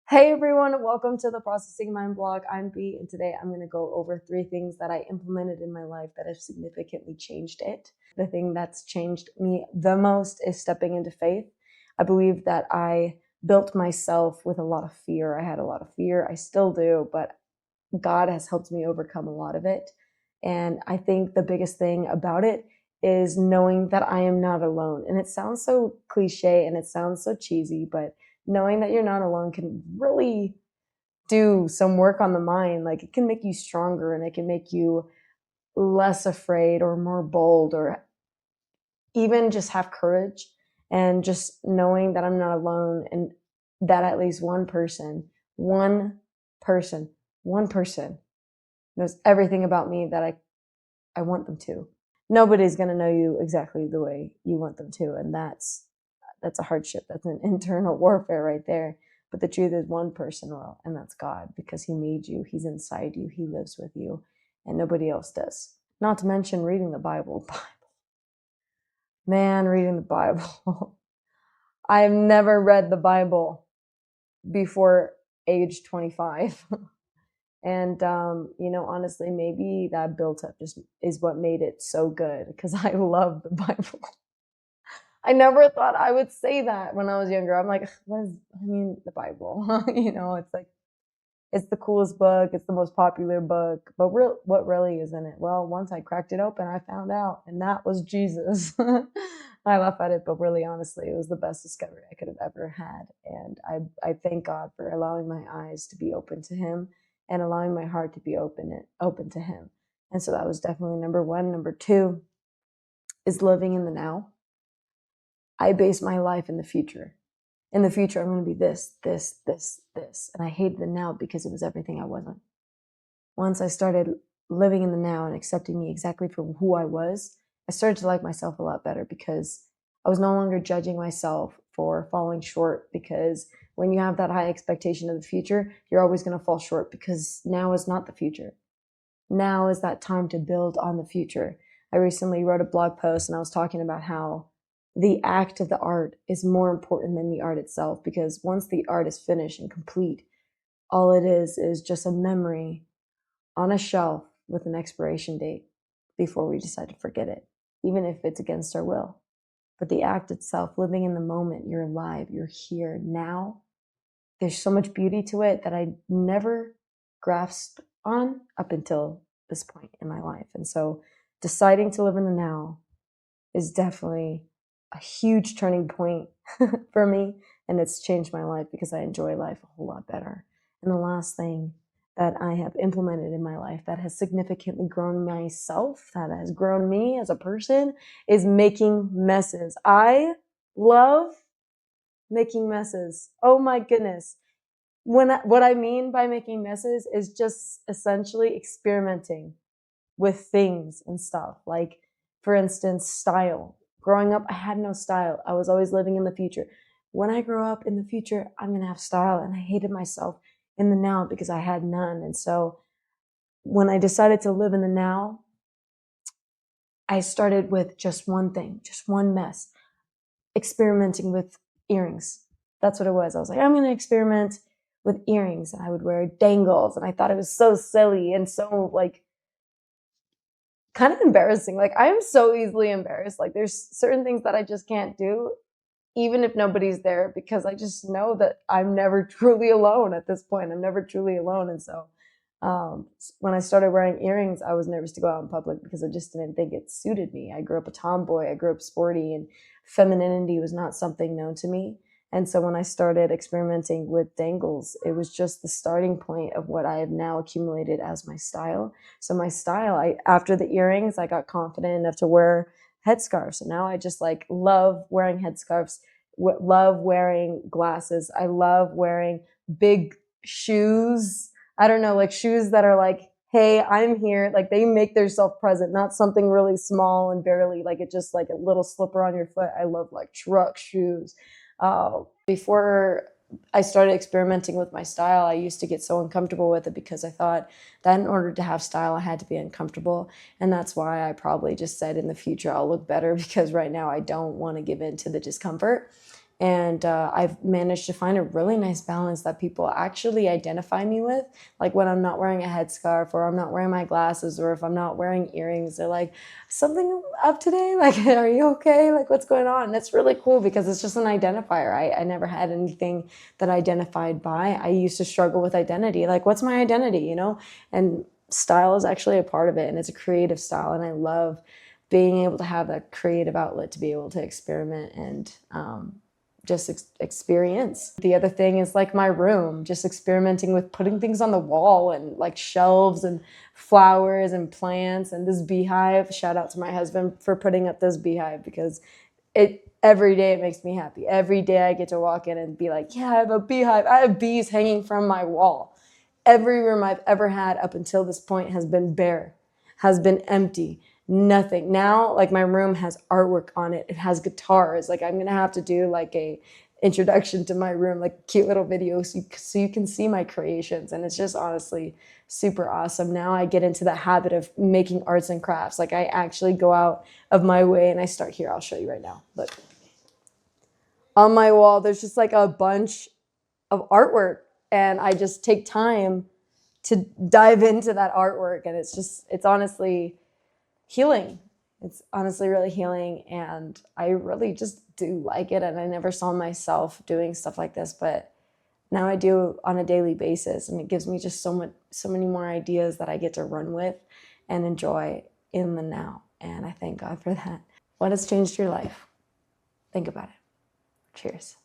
Hey everyone, welcome to the Processing Mind blog. I'm B, and today I'm going to go over 3 things that I implemented in my life that have significantly changed it. The thing that's changed me the most is stepping into faith. I believe that I built myself with a lot of fear. I had a lot of fear. I still do, but God has helped me overcome a lot of it. And I think the biggest thing about it is knowing that I am not alone. And it sounds so cliche and it sounds so cheesy, but knowing that you're not alone can really do some work on the mind. Like it can make you stronger and it can make you less afraid or more bold or even just have courage. And just knowing that I'm not alone and that at least one person, one person knows everything about me that I want them to. Nobody's going to know you exactly the way you want them to. And that's a hardship. That's an internal warfare right there. But the truth is one person will, and that's God, because he made you. He's inside you. He lives with you, and nobody else does. Not to mention reading the Bible. Man, reading the Bible. I've never read the Bible before age 25. And, honestly, maybe that built up just is what made it so good because I love the Bible. I never thought I would say that when I was younger. I'm like, the Bible, it's like, it's the coolest book. It's the most popular book, but what really is in it? Well, once I cracked it open, I found out, and that was Jesus. I laugh at it, but really, honestly, it was the best discovery I could have ever had. And I thank God for allowing my eyes to be open to him and allowing my heart to be open to him. And so that was definitely number one. Number two is living in the now. I base my life in the future. In the future, I'm going to be this, this, this, this. And I hated the now because it was everything I wasn't. Once I started living in the now and accepting me exactly for who I was, I started to like myself a lot better because I was no longer judging myself for falling short, because when you have that high expectation of the future, you're always going to fall short because now is not the future. Now is that time to build on the future. I recently wrote a blog post and I was talking about how the act of the art is more important than the art itself, because once the art is finished and complete, all it is just a memory on a shelf with an expiration date before we decide to forget it, even if it's against our will. But the act itself, living in the moment, you're alive, you're here now. There's so much beauty to it that I never grasped on up until this point in my life. And so deciding to live in the now is definitely a huge turning point for me. And it's changed my life because I enjoy life a whole lot better. And the last thing that I have implemented in my life that has significantly grown myself, that has grown me as a person, is making messes. I love making messes. Oh my goodness. What I mean by making messes is just essentially experimenting with things and stuff. Like, for instance, style. Growing up, I had no style. I was always living in the future. When I grow up in the future, I'm going to have style. And I hated myself in the now because I had none. And so when I decided to live in the now, I started with just one thing, just one mess, experimenting with earrings. That's what it was. I was like, I'm going to experiment with earrings. And I would wear dangles. And I thought it was so silly and so like kind of embarrassing. Like I am so easily embarrassed. Like there's certain things that I just can't do, even if nobody's there, because I just know that I'm never truly alone at this point. I'm never truly alone. And so when I started wearing earrings, I was nervous to go out in public because I just didn't think it suited me. I grew up a tomboy. I grew up sporty, and femininity was not something known to me. And so when I started experimenting with dangles, it was just the starting point of what I have now accumulated as my style. So my style, after the earrings, I got confident enough to wear headscarves. So now I just like love wearing headscarves, love wearing glasses. I love wearing big shoes. I don't know, like shoes that are like, hey, I'm here. Like they make themselves present, not something really small and barely like it just like a little slipper on your foot. I love like truck shoes. Before I started experimenting with my style, I used to get so uncomfortable with it because I thought that in order to have style, I had to be uncomfortable. And that's why I probably just said in the future, I'll look better because right now I don't want to give in to the discomfort. And I've managed to find a really nice balance that people actually identify me with. Like when I'm not wearing a headscarf, or I'm not wearing my glasses, or if I'm not wearing earrings, they're like, something up today? Like, are you okay? Like, what's going on? And it's really cool because it's just an identifier. I never had anything that I identified by. I used to struggle with identity. Like, what's my identity, you know? And style is actually a part of it, and it's a creative style. And I love being able to have that creative outlet to be able to experiment and just experience. The other thing is like my room, just experimenting with putting things on the wall and like shelves and flowers and plants and this beehive. Shout out to my husband for putting up this beehive, because every day it makes me happy. Every day I get to walk in and be like, yeah, I have a beehive. I have bees hanging from my wall. Every room I've ever had up until this point has been bare, has been empty. Nothing. Now, like, my room has artwork on it. It has guitars. Like, I'm gonna have to do like a introduction to my room, like cute little video, so you can see my creations. And it's just honestly super awesome. Now I get into the habit of making arts and crafts. Like, I actually go out of my way and I start here. I'll show you right now. Look. On my wall, there's just like a bunch of artwork, and I just take time to dive into that artwork. And it's honestly healing. It's honestly really healing, and I really just do like it. And I never saw myself doing stuff like this, but now I do on a daily basis, and it gives me just so many more ideas that I get to run with and enjoy in the now. And I thank God for that. What has changed your life? Think about it. Cheers.